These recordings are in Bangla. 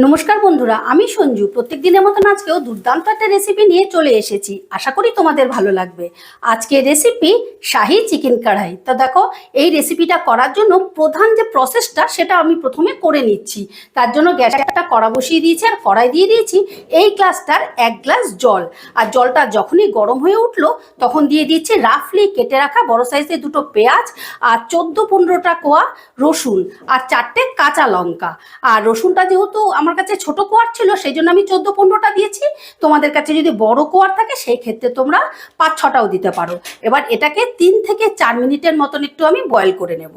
নমস্কার বন্ধুরা, আমি সঞ্জু। প্রত্যেক দিনের মতন আজকেও দুর্দান্ত একটা রেসিপি নিয়ে চলে এসেছি। আশা করি তোমাদের ভালো লাগবে। আজকের রেসিপি শাহি চিকেন কড়াই। তো দেখো, এই রেসিপিটা করার জন্য প্রধান যে প্রসেসটা সেটা আমি প্রথমে করে নিচ্ছি। তার জন্য গ্যাসে একটা কড়া বসিয়ে দিয়েছি আর কড়াই দিয়ে দিয়েছি এই গ্লাসটার 1 গ্লাস জল। আর জলটা যখনই গরম হয়ে উঠলো তখন দিয়ে দিচ্ছি রাফলি কেটে রাখা বড় সাইজের 2টো পেঁয়াজ আর 14-15টা কোয়া রসুন আর 4টে কাঁচা লঙ্কা। আর রসুনটা যেহেতু আমার কাছে ছোট কোয়ার ছিল সেই জন্য আমি 14-15টা দিয়েছি। তোমাদের কাছে যদি বড় কোয়ার থাকে সেই ক্ষেত্রে তোমরা 5-6টাও দিতে পারো। এবার এটাকে 3 থেকে 4 মিনিটের মতন একটু আমি বয়েল করে নেব।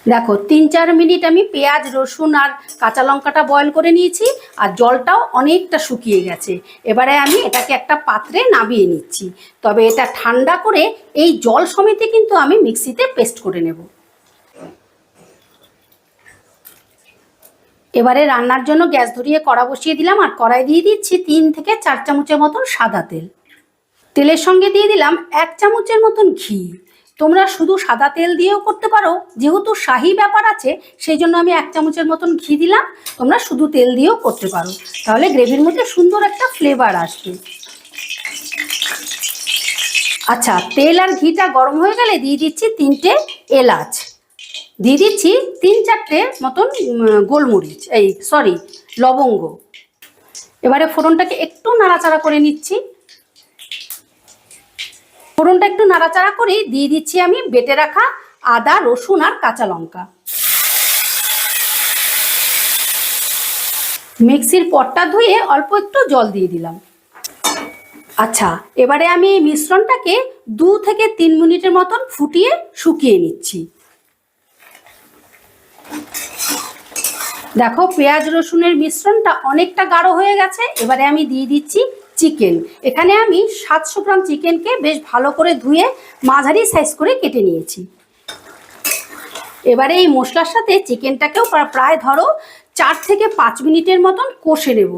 দেখো, 3-4 মিনিট আমি পেঁয়াজ রসুন আর কাঁচা লঙ্কাটা বয়েল করে নিয়েছি আর জলটাও অনেকটা শুকিয়ে গেছে। এবারে আমি এটাকে একটা পাত্রে নামিয়ে নিচ্ছি। তবে এটা ঠান্ডা করে এই জল সমেতে কিন্তু আমি মিক্সিতে পেস্ট করে নেব। এবারে রান্নার জন্য গ্যাস ধরিয়ে কড়া বসিয়ে দিলাম আর কড়াই দিয়ে দিচ্ছি 3 থেকে 4 চামচের মতন সাদা তেল। তেলের সঙ্গে দিয়ে দিলাম 1 চামচের মতন ঘি। তোমরা শুধু সাদা তেল দিয়েও করতে পারো, যেহেতু শাহি ব্যাপার আছে সেই জন্য আমি 1 চামচের মতন ঘি দিলাম। তোমরা শুধু তেল দিয়েও করতে পারো, তাহলে গ্রেভির মধ্যে সুন্দর একটা ফ্লেভার আসবে। আচ্ছা, তেল আর ঘিটা গরম হয়ে গেলে দিয়ে দিচ্ছি 3টে এলাচ, দিয়ে দিচ্ছি 3-4টে মতন গোলমরিচ, লবঙ্গ। এবারে ফোড়নটাকে একটু নাড়াচাড়া করে নিচ্ছি। ফোড়নটা একটু নাড়াচাড়া করে দিয়ে দিচ্ছি আমি বেটে রাখা আদা রসুন আর কাঁচা লঙ্কা। মিক্সির পটটা ধুয়ে অল্প একটু জল দিয়ে দিলাম। আচ্ছা, এবারে আমি এই মিশ্রণটাকে 2 থেকে 3 মিনিটের মতন ফুটিয়ে শুকিয়ে নিচ্ছি। দেখো, পেঁয়াজ রসুনের মিশ্রণটা অনেকটা গাঢ় হয়ে গেছে। এবারে আমি দিয়ে দিচ্ছি চিকেন। এখানে আমি 700 গ্রাম চিকেনকে বেশ ভালো করে ধুয়ে মাঝারি সাইজ করে কেটে নিয়েছি। এবারে এই মশলার সাথে চিকেনটাকেও প্রায় ধরো 4 থেকে 5 মিনিটের মতন কষে নেব।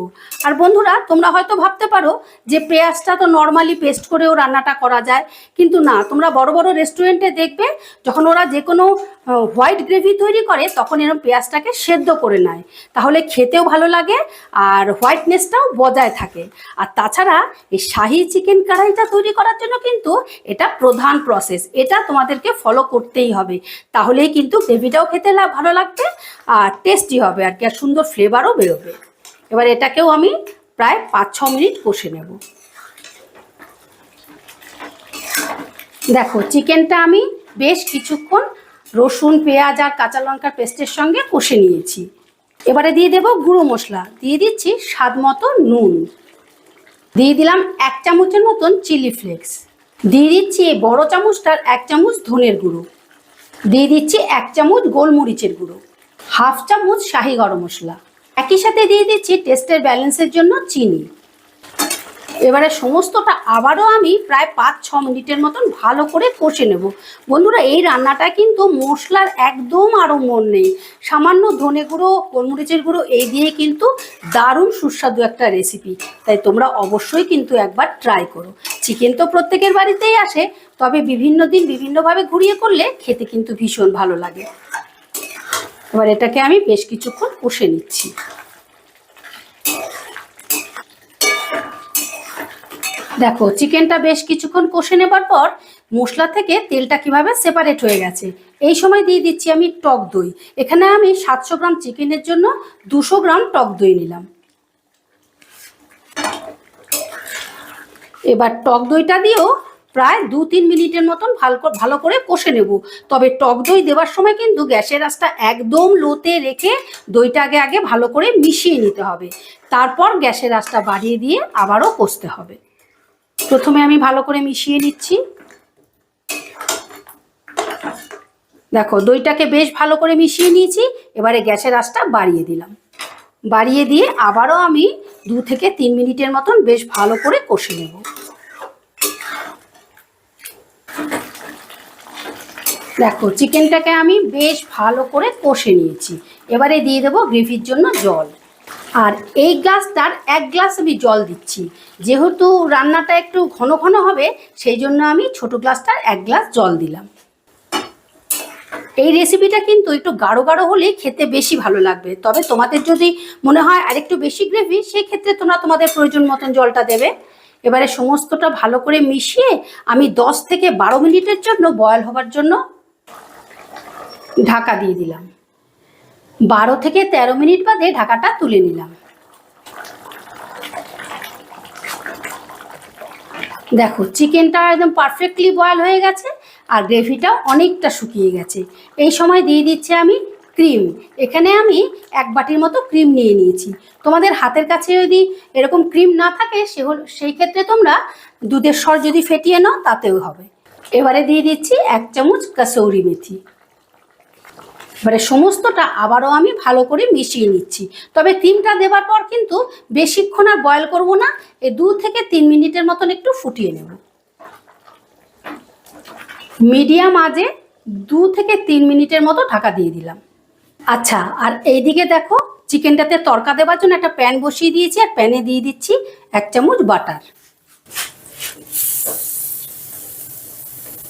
আর বন্ধুরা, তোমরা হয়তো ভাবতে পারো যে পেঁয়াজটা তো নর্মালি পেস্ট করেও রান্নাটা করা যায়, কিন্তু না, তোমরা বড় বড় রেস্টুরেন্টে দেখবে যখন ওরা যে কোনো হোয়াইট গ্রেভি তৈরি করে তখন এরকম পেঁয়াজটাকে সেদ্ধ করে নেয়, তাহলে খেতেও ভালো লাগে আর হোয়াইটনেসটাও বজায় থাকে। আর তাছাড়া এই শাহি চিকেন কড়াইটা তৈরি করার জন্য কিন্তু এটা প্রধান প্রসেস, এটা তোমাদেরকে ফলো করতেই হবে, তাহলেই কিন্তু গ্রেভিটাও খেতে ভালো লাগবে আর টেস্টি হবে আর কি, আর সুন্দর ফ্লেভারও বেরোবে। এবার এটাকেও আমি প্রায় 5-6 মিনিট কষে নেব। দেখো, চিকেনটা আমি বেশ কিছুক্ষণ রসুন পেঁয়াজ আর কাঁচা লঙ্কার পেস্টের সঙ্গে কষে নিয়েছি। এবারে দিয়ে দেব গুঁড়ো মশলা, দিয়ে দিচ্ছি স্বাদ মতো নুন, দিয়ে দিলাম 1 চামচের মতন চিলি ফ্লেক্স, দিয়ে দিচ্ছি এই বড় চামচটার 1 চামচ ধনের গুঁড়ো, দিয়ে দিচ্ছি 1 চামচ গোলমরিচের গুঁড়ো, 1/2 চামচ শাহি গরম মশলা, একই সাথে দিয়ে দিচ্ছি টেস্টের ব্যালেন্সের জন্য চিনি। এবারে সমস্তটা আবারও আমি প্রায় 5-6 মিনিটের মতন ভালো করে কষে নেব। বন্ধুরা, এই রান্নাটা কিন্তু মশলার একদম আড়ম্বর নেই, সামান্য ধনে গুঁড়ো গোলমরিচের গুঁড়ো এই দিয়ে কিন্তু দারুণ সুস্বাদু একটা রেসিপি। তাই তোমরা অবশ্যই কিন্তু একবার ট্রাই করো। চিকেন তো প্রত্যেকের বাড়িতেই আসে, তবে বিভিন্ন দিন বিভিন্নভাবে ঘুরিয়ে করলে খেতে কিন্তু ভীষণ ভালো লাগে। এবার এটাকে আমি বেশ কিছুক্ষণ কষে নিচ্ছি। দেখো, চিকেনটা বেশ কিছুক্ষণ কষে নেবার পর মশলা থেকে তেলটা কিভাবে সেপারেট হয়ে গেছে। এই সময় দিয়ে দিচ্ছি আমি টক দই। এখানে আমি 700 গ্রাম চিকেনের জন্য 200 গ্রাম টক দই নিলাম। এবার টক দইটা দিয়েও প্রায় 2-3 মিনিটের মতন ভালো করে কষে নেব। তবে টক দই দেওয়ার সময় কিন্তু গ্যাসের আঁচটা একদম লোতে রেখে দইটা আগে ভালো করে মিশিয়ে নিতে হবে, তারপর গ্যাসের আঁচটা বাড়িয়ে দিয়ে আবারও কষতে হবে। প্রথমে আমি ভালো করে মিশিয়ে নিচ্ছি। দেখো, দইটাকে বেশ ভালো করে মিশিয়ে নিয়েছি। এবারে গ্যাসের আঁচটা বাড়িয়ে দিলাম, বাড়িয়ে দিয়ে আবারও আমি 2 থেকে 3 মিনিটের মতন বেশ ভালো করে কষে নেব। দেখো, চিকেনটাকে আমি বেশ ভালো করে কষে নিয়েছি। এবারে দিয়ে দেবো গ্রেভির জন্য জল। আর এই গ্লাসটার 1 গ্লাস আমি জল দিচ্ছি, যেহেতু রান্নাটা একটু ঘন ঘন হবে সেই জন্য আমি ছোট গ্লাসটার 1 গ্লাস জল দিলাম। এই রেসিপিটা কিন্তু একটু গাঢ় গাঢ় হলে খেতে বেশি ভালো লাগবে। তবে তোমাদের যদি মনে হয় আরেকটু বেশি গ্রেভি, সেই ক্ষেত্রে তোমরা তোমাদের প্রয়োজন মতন জলটা দেবে। এবারে সমস্তটা ভালো করে মিশিয়ে আমি 10 থেকে 12 মিনিটের জন্য বয়েল হবার জন্য ঢাকা দিয়ে দিলাম। 12 থেকে 13 মিনিট বাদে ঢাকাটা তুলে নিলাম। দেখো চিকেনটা একদম পারফেক্টলি বয়েল হয়ে গেছে আর গ্রেভিটাও অনেকটা শুকিয়ে গেছে। এই সময় দিয়ে দিচ্ছি আমি ক্রিম। এখানে আমি 1 বাটির মতো ক্রিম নিয়ে নিয়েছি। তোমাদের হাতের কাছে যদি এরকম ক্রিম না থাকে সেই ক্ষেত্রে তোমরা দুধের সর যদি ফেটিয়ে নাও তাতেও হবে। এবারে দিয়ে দিচ্ছি 1 চামচ কাসৌরি মেথি। এবারে সমস্তটা আবারও আমি ভালো করে মিশিয়ে নিচ্ছি। তবে ক্রিমটা দেওয়ার পর কিন্তু বেশিক্ষণ আর বয়েল করব না, এই 2 থেকে 3 মিনিটের মতন একটু ফুটিয়ে নেব। মিডিয়াম আঁচে 2 থেকে 3 মিনিটের মতো ঢাকা দিয়ে দিলাম। আচ্ছা, আর এইদিকে দেখো চিকেনটাতে তড়কা দেওয়ার জন্য একটা প্যান বসিয়ে দিয়েছি আর প্যানে দিয়ে দিচ্ছি 1 চামচ বাটার।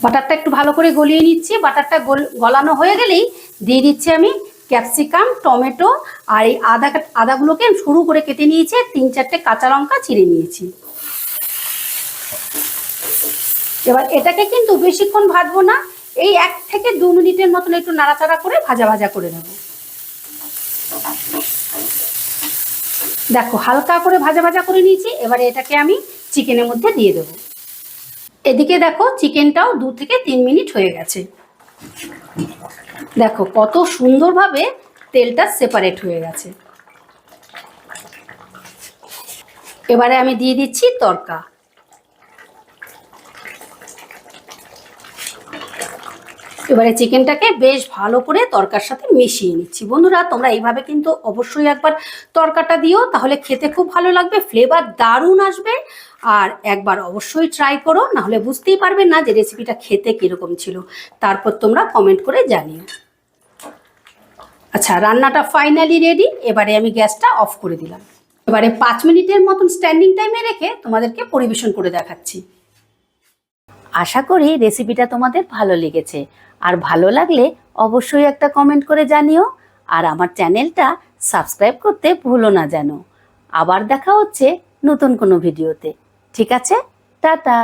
বাটারটা একটু ভালো করে গলিয়ে নিচ্ছি। বাটারটা গলানো হয়ে গেলেই দিয়ে দিচ্ছি আমি ক্যাপসিকাম, টমেটো আর এই আদাগুলোকে সরু করে কেটে নিয়েছি। 3-4টে কাঁচা লঙ্কা চিড়ে নিয়েছি। এবার এটাকে কিন্তু বেশিক্ষণ ভাজবো না, এই 1 থেকে 2 মিনিটের মতন একটু নাড়াচাড়া করে ভাজা ভাজা করে নেব। দেখো হালকা করে ভাজা ভাজা করে নিয়েছি। এবারে এটাকে আমি চিকেনের মধ্যে দিয়ে দেবো। এদিকে দেখো চিকেনটাও 2 থেকে 3 মিনিট হয়ে গেছে। দেখো কত সুন্দরভাবে তেলটা সেপারেট হয়ে গেছে। এবারে আমি দিয়ে দিচ্ছি তড়কা। এবারে চিকেনটাকে বেশ ভালো করে তড়কার সাথে মিশিয়ে নিচ্ছি। বন্ধুরা তোমরা এইভাবে কিন্তু অবশ্যই একবার তড়কাটা দিও, তাহলে খেতে খুব ভালো লাগবে, ফ্লেভার দারুণ আসবে। আর একবার অবশ্যই ট্রাই করো, নাহলে বুঝতেই পারবে না যে রেসিপিটা খেতে কীরকম ছিল। তারপর তোমরা কমেন্ট করে জানিও। আচ্ছা, রান্নাটা ফাইনালি রেডি। এবারে আমি গ্যাসটা অফ করে দিলাম। এবারে 5 মিনিটের মতন স্ট্যান্ডিং টাইমে রেখে তোমাদেরকে পরিবেশন করে দেখাচ্ছি। আশা করি রেসিপিটা তোমাদের ভালো লেগেছে। আর ভালো লাগলে অবশ্যই একটা কমেন্ট করে জানিও। আর আমার চ্যানেলটা সাবস্ক্রাইব করতে ভুলো না যেন। আবার দেখা হচ্ছে নতুন কোনো ভিডিওতে। ঠিক আছে, টাটা।